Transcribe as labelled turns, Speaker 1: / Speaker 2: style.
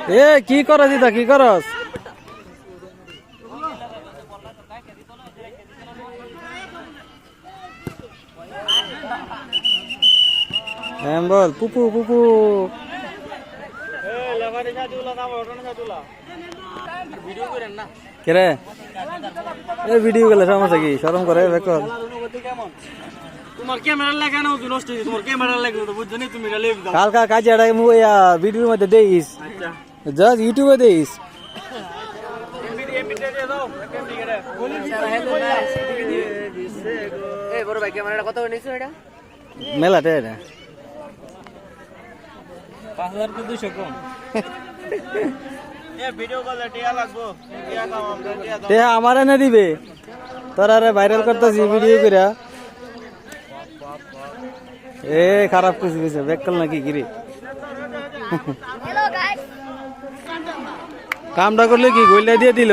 Speaker 1: এ কি করস দিদা কি করস? হ্যাঁ বল পুপু পুপু। কে রে এ ভিডিও গেলে সমস্যা কি? শরম করে বেকল।
Speaker 2: তোমার ক্যামেরা লাগানো নষ্ট হয়েছে, তোমার ক্যামেরা লাগানো তো বুঝছো না, তুমি লেভ দাও।
Speaker 1: কালকা কাজে ভিডিওর মধ্যে দেইস,
Speaker 2: আচ্ছা
Speaker 1: জাস্ট ইউটিউবে দেইস।
Speaker 2: এই বড় ভাই ক্যামেরাটা কত করে নিছো এটা?
Speaker 1: মেলাতে এটা
Speaker 2: 5200 কম। এ ভিডিও কলে টিয়া লাগবো, টিয়া দাও আমরা টিয়া দাও।
Speaker 1: তে আমারে না দিবে, তোরা আরে ভাইরাল করতেছি ভিডিও কইরা। এ খারাপ কিছু কিছু বেকল নাকি গিরি।
Speaker 3: Hello guys.
Speaker 1: কামটা করলে কি গইলা দিয়ে দিল।